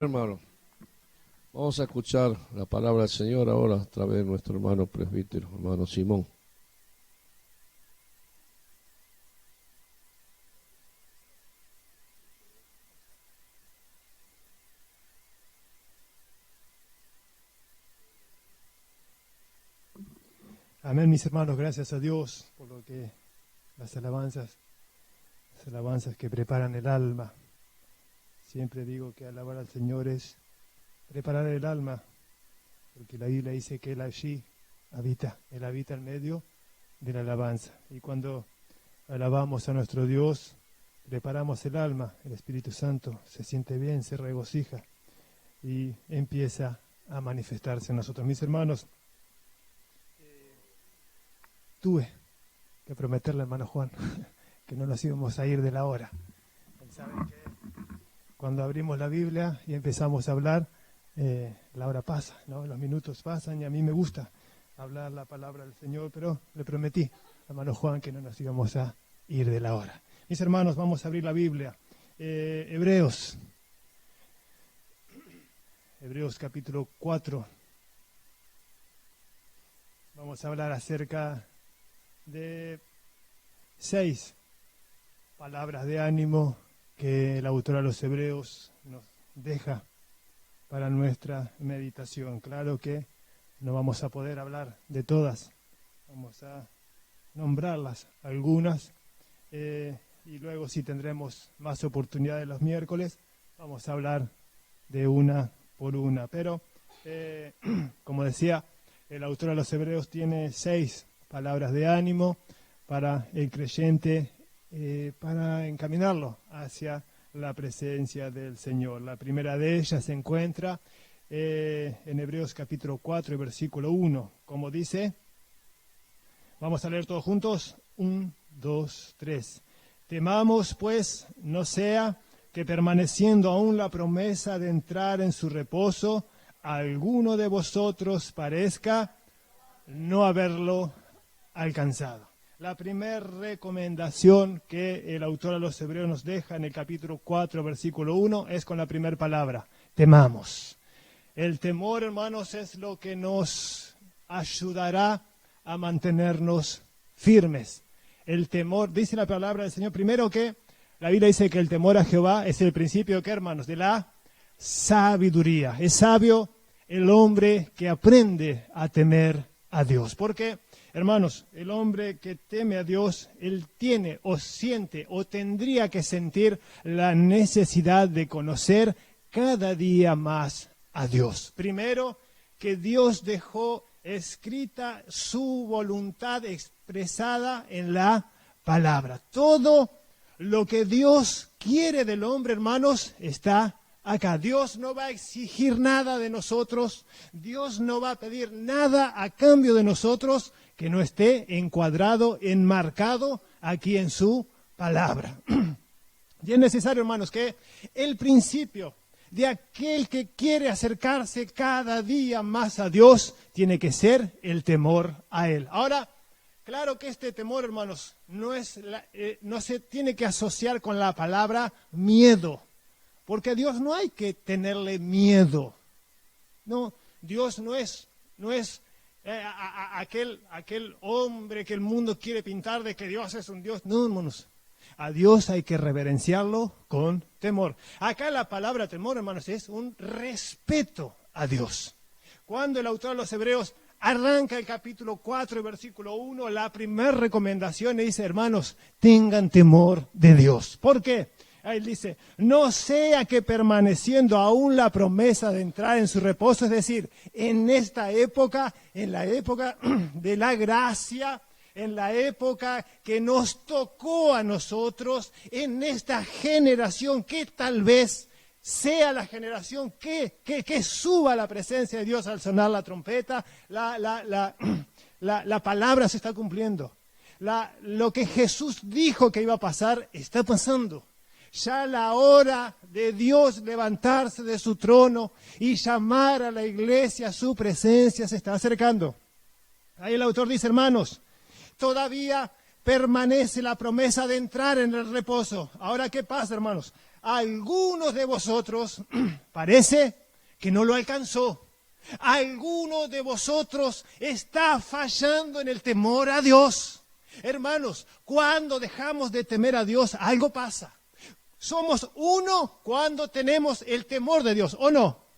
Hermano, vamos a escuchar la palabra del Señor ahora a través de nuestro hermano presbítero, hermano Simón. Amén, mis hermanos, gracias a Dios por lo que las alabanzas que preparan el alma. Siempre digo que alabar al Señor es preparar el alma, porque la Biblia dice que Él allí habita, Él habita en medio de la alabanza. Y cuando alabamos a nuestro Dios, preparamos el alma, el Espíritu Santo se siente bien, se regocija y empieza a manifestarse en nosotros. Mis hermanos, tuve que prometerle al hermano Juan que no nos íbamos a ir de la hora. Él sabe que cuando abrimos la Biblia y empezamos a hablar, la hora pasa, ¿no? Los minutos pasan y a mí me gusta hablar la palabra del Señor, pero le prometí al hermano Juan que no nos íbamos a ir de la hora. Mis hermanos, vamos a abrir la Biblia. Hebreos capítulo 4. Vamos a hablar acerca de 6 palabras de ánimo que el autor a los Hebreos nos deja para nuestra meditación. Claro que no vamos a poder hablar de todas, vamos a nombrarlas algunas y luego, si tendremos más oportunidades los miércoles, vamos a hablar de una por una. Pero como decía, el autor a los Hebreos tiene 6 palabras de ánimo para el creyente, para encaminarlo hacia la presencia del Señor. La primera de ellas se encuentra en Hebreos capítulo 4 y versículo 1. Como dice, vamos a leer todos juntos. 1, 2, 3. Temamos, pues, no sea que permaneciendo aún la promesa de entrar en su reposo, alguno de vosotros parezca no haberlo alcanzado. La primera recomendación que el autor a los Hebreos nos deja en el capítulo 4, versículo 1, es con la primera palabra: temamos. El temor, hermanos, es lo que nos ayudará a mantenernos firmes. El temor, dice la palabra del Señor, primero que la Biblia dice que el temor a Jehová es el principio, ¿qué, hermanos? De la sabiduría. Es sabio el hombre que aprende a temer a Dios. Porque, hermanos, el hombre que teme a Dios, él tiene o siente o tendría que sentir la necesidad de conocer cada día más a Dios. Primero, que Dios dejó escrita su voluntad expresada en la palabra. Todo lo que Dios quiere del hombre, hermanos, está acá. Dios no va a exigir nada de nosotros. Dios no va a pedir nada a cambio de nosotros que no esté encuadrado, enmarcado aquí en su palabra. Y es necesario, hermanos, que el principio de aquel que quiere acercarse cada día más a Dios tiene que ser el temor a Él. Ahora, claro que este temor, hermanos, no se tiene que asociar con la palabra miedo. Porque a Dios no hay que tenerle miedo. No, Dios no es aquel hombre que el mundo quiere pintar de que Dios es un Dios. No, hermanos. A Dios hay que reverenciarlo con temor. Acá la palabra temor, hermanos, es un respeto a Dios. Cuando el autor de los Hebreos arranca el capítulo 4, versículo 1, la primera recomendación le dice, hermanos, tengan temor de Dios. ¿Por qué? Ahí dice, no sea que permaneciendo aún la promesa de entrar en su reposo, es decir, en esta época, en la época de la gracia, en la época que nos tocó a nosotros, en esta generación que tal vez sea la generación que suba a la presencia de Dios al sonar la trompeta, la palabra se está cumpliendo. Lo que Jesús dijo que iba a pasar, está pasando. Ya la hora de Dios levantarse de su trono y llamar a la iglesia a su presencia se está acercando. Ahí el autor dice, hermanos, todavía permanece la promesa de entrar en el reposo. Ahora, ¿qué pasa, hermanos? algunos de vosotros parece que no lo alcanzó. Alguno de vosotros está fallando en el temor a Dios. Hermanos, cuando dejamos de temer a Dios, algo pasa. Somos uno cuando tenemos el temor de Dios, ¿o no?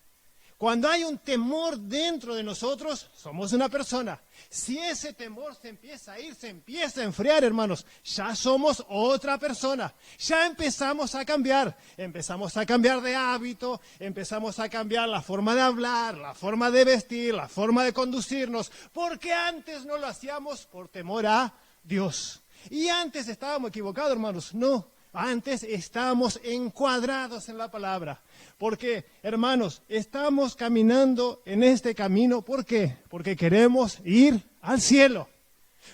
Cuando hay un temor dentro de nosotros, somos una persona. Si ese temor se empieza a ir, se empieza a enfriar, hermanos, ya somos otra persona. Ya empezamos a cambiar de hábito, empezamos a cambiar la forma de hablar, la forma de vestir, la forma de conducirnos, porque antes no lo hacíamos por temor a Dios. Y antes estábamos equivocados, hermanos, no. Antes estábamos encuadrados en la palabra. Porque, hermanos, estamos caminando en este camino. ¿Por qué? Porque queremos ir al cielo.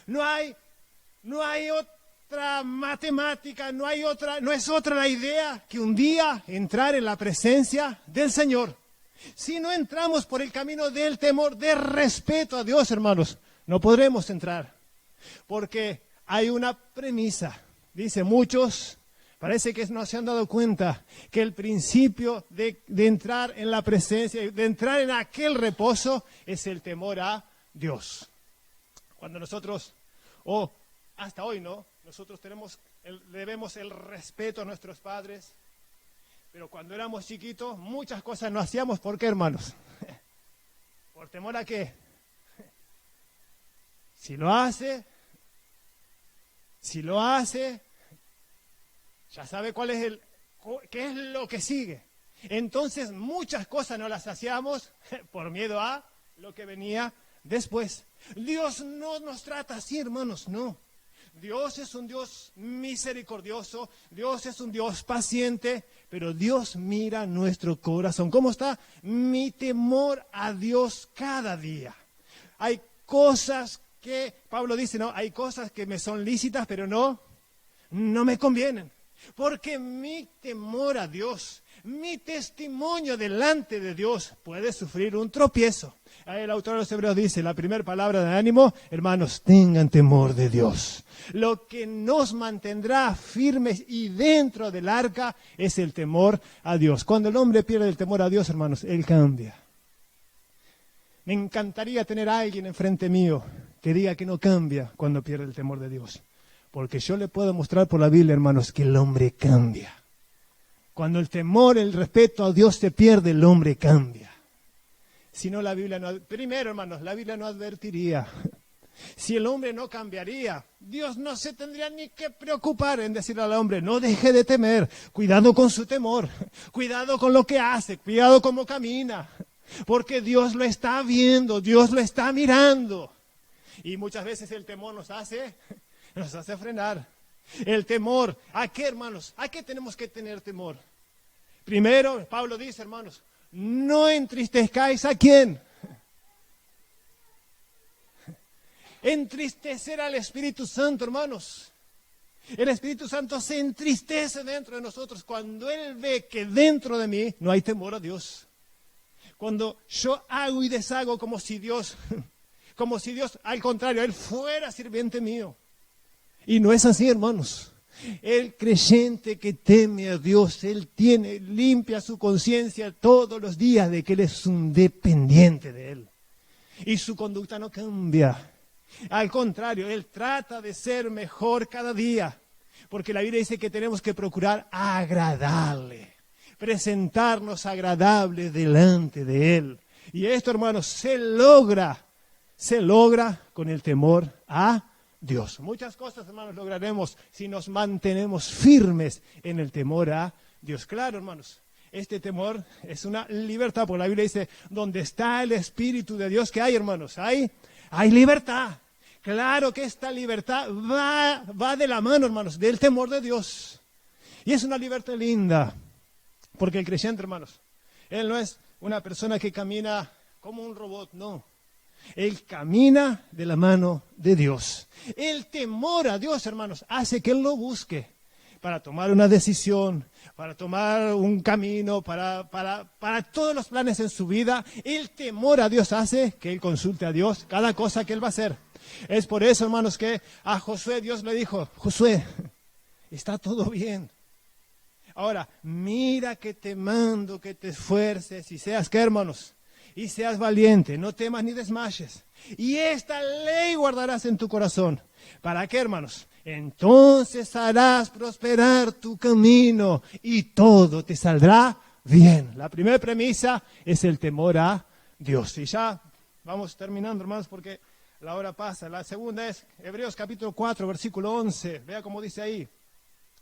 No hay otra matemática, no es otra la idea que un día entrar en la presencia del Señor. Si no entramos por el camino del temor, del respeto a Dios, hermanos, no podremos entrar. Porque hay una premisa. Dice muchos, parece que no se han dado cuenta que el principio de entrar en la presencia, de entrar en aquel reposo, es el temor a Dios. Cuando nosotros, hasta hoy, ¿no? Nosotros debemos el respeto a nuestros padres, pero cuando éramos chiquitos, muchas cosas no hacíamos. ¿Por qué, hermanos? ¿Por temor a qué? Si lo hace, ya sabe qué es lo que sigue. Entonces muchas cosas no las hacíamos por miedo a lo que venía después. Dios no nos trata así, hermanos, no. Dios es un Dios misericordioso, Dios es un Dios paciente, pero Dios mira nuestro corazón. ¿Cómo está mi temor a Dios cada día? Hay cosas que, Pablo dice, no, hay cosas que me son lícitas, pero no me convienen. Porque mi temor a Dios, mi testimonio delante de Dios puede sufrir un tropiezo. El autor de los Hebreos dice, la primera palabra de ánimo, hermanos, tengan temor de Dios. Lo que nos mantendrá firmes y dentro del arca es el temor a Dios. Cuando el hombre pierde el temor a Dios, hermanos, él cambia. Me encantaría tener a alguien enfrente mío que diga que no cambia cuando pierde el temor de Dios. Porque yo le puedo mostrar por la Biblia, hermanos, que el hombre cambia. Cuando el temor, el respeto a Dios se pierde, el hombre cambia. Si no, la Biblia no... Primero, hermanos, la Biblia no advertiría. Si el hombre no cambiaría, Dios no se tendría ni que preocupar en decirle al hombre, no deje de temer, cuidado con su temor, cuidado con lo que hace, cuidado cómo camina. Porque Dios lo está viendo, Dios lo está mirando. Y muchas veces el temor nos hace frenar. El temor, ¿a qué, hermanos? ¿A qué tenemos que tener temor? Primero, Pablo dice, hermanos, no entristezcáis ¿a quién? Entristecer al Espíritu Santo, hermanos. El Espíritu Santo se entristece dentro de nosotros cuando Él ve que dentro de mí no hay temor a Dios. Cuando yo hago y deshago como si Dios, al contrario, Él fuera sirviente mío. Y no es así, hermanos. El creyente que teme a Dios, él limpia su conciencia todos los días de que Él es un dependiente de Él. Y su conducta no cambia. Al contrario, Él trata de ser mejor cada día. Porque la Biblia dice que tenemos que procurar agradarle. Presentarnos agradables delante de Él. Y esto, hermanos, se logra con el temor a Dios. Muchas cosas, hermanos, lograremos si nos mantenemos firmes en el temor a Dios. Claro, hermanos, este temor es una libertad, porque la Biblia dice, donde está el Espíritu de Dios, ¿qué hay, hermanos? Hay libertad. Claro que esta libertad va de la mano, hermanos, del temor de Dios. Y es una libertad linda, porque el creyente, hermanos, él no es una persona que camina como un robot, no. Él camina de la mano de Dios. El temor a Dios, hermanos, hace que Él lo busque para tomar una decisión, para tomar un camino, para todos los planes en su vida. El temor a Dios hace que Él consulte a Dios cada cosa que Él va a hacer. Es por eso, hermanos, que a Josué Dios le dijo, Josué, está todo bien. Ahora, mira que te mando que te esfuerces y seas, ¿qué, hermanos? Y seas valiente, no temas ni desmayes. Y esta ley guardarás en tu corazón. ¿Para qué, hermanos? Entonces harás prosperar tu camino y todo te saldrá bien. La primera premisa es el temor a Dios. Y ya vamos terminando, hermanos, porque la hora pasa. La segunda es Hebreos capítulo 4, versículo 11. Vea cómo dice ahí.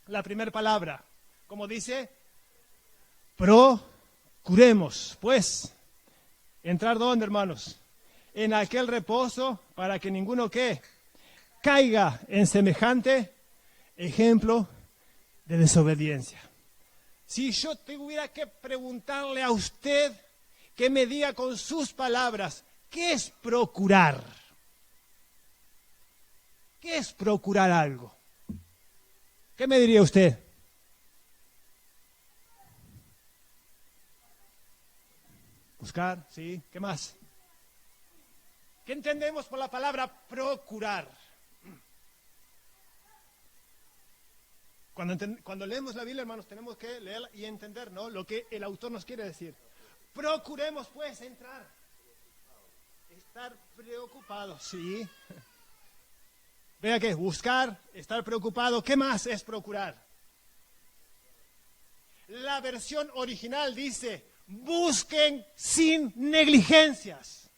La primera palabra. ¿Cómo dice? Procuremos, pues, entrar ¿dónde, hermanos? En aquel reposo para que ninguno ¿qué? Caiga en semejante ejemplo de desobediencia. Si yo tuviera que preguntarle a usted que me diga con sus palabras, ¿qué es procurar? ¿Qué es procurar algo? ¿Qué me diría usted? Buscar, ¿sí? ¿Qué más? ¿Qué entendemos por la palabra procurar? Cuando leemos la Biblia, hermanos, tenemos que leer y entender, ¿no?, lo que el autor nos quiere decir. Procuremos, pues, entrar. Estar preocupados, ¿sí? Vea que buscar, estar preocupado. ¿Qué más es procurar? La versión original dice, busquen sin negligencias.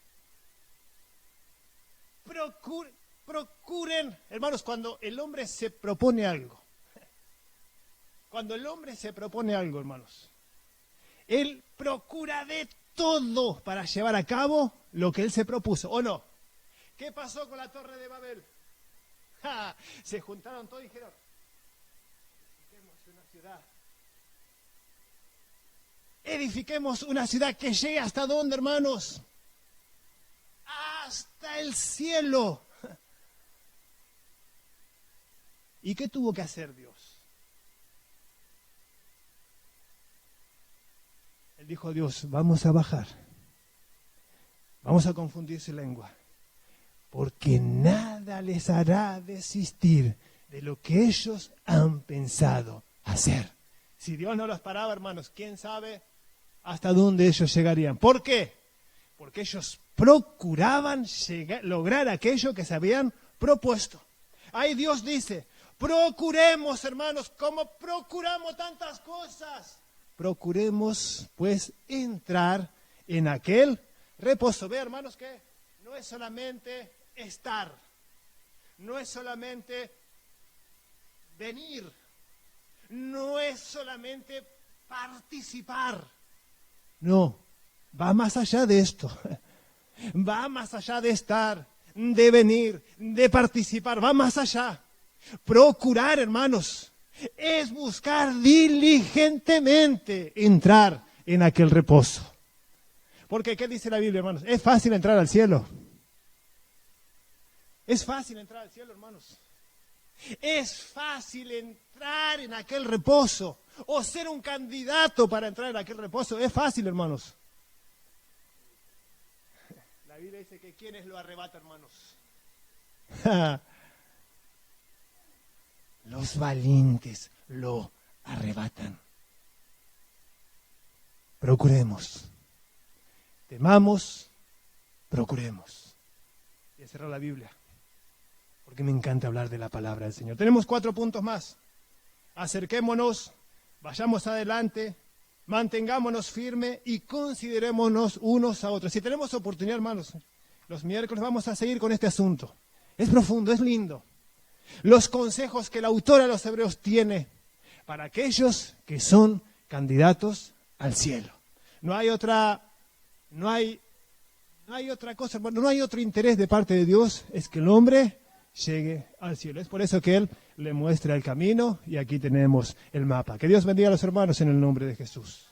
Procuren, hermanos, cuando el hombre se propone algo. Cuando el hombre se propone algo, hermanos, él procura de todo para llevar a cabo lo que él se propuso, ¿o no? ¿Qué pasó con la Torre de Babel? ¡Ja! Se juntaron todos y dijeron, edifiquemos una ciudad. Edifiquemos una ciudad que llegue hasta ¿dónde, hermanos? Hasta el cielo. ¿Y qué tuvo que hacer Dios? Él dijo a Dios, vamos a bajar. Vamos a confundir su lengua. Porque nada les hará desistir de lo que ellos han pensado hacer. Si Dios no los paraba, hermanos, ¿quién sabe hasta dónde ellos llegarían? ¿Por qué? Porque ellos procuraban lograr aquello que se habían propuesto. Ahí Dios dice, procuremos, hermanos, como procuramos tantas cosas. Procuremos, pues, entrar en aquel reposo. Ve, hermanos, que no es solamente estar, no es solamente venir, no es solamente participar. No, va más allá de esto. Va más allá de estar, de venir, de participar. Va más allá. Procurar, hermanos, es buscar diligentemente entrar en aquel reposo. Porque, ¿qué dice la Biblia, hermanos? Es fácil entrar al cielo. Es fácil entrar al cielo, hermanos. Es fácil entrar en aquel reposo o ser un candidato para entrar en aquel reposo. Es fácil, hermanos. La Biblia dice que ¿quiénes lo arrebatan, hermanos? Los valientes lo arrebatan. Procuremos. Temamos, procuremos. Voy a cerrar la Biblia, porque me encanta hablar de la palabra del Señor. Tenemos 4 puntos más. Acerquémonos, vayamos adelante, mantengámonos firmes y considerémonos unos a otros. Si tenemos oportunidad, hermanos, los miércoles vamos a seguir con este asunto. Es profundo, es lindo. Los consejos que el autor a los Hebreos tiene para aquellos que son candidatos al cielo. No hay otra cosa, hermano, no hay otro interés de parte de Dios, es que el hombre llegue al cielo. Es por eso que Él le muestra el camino y aquí tenemos el mapa. Que Dios bendiga a los hermanos en el nombre de Jesús.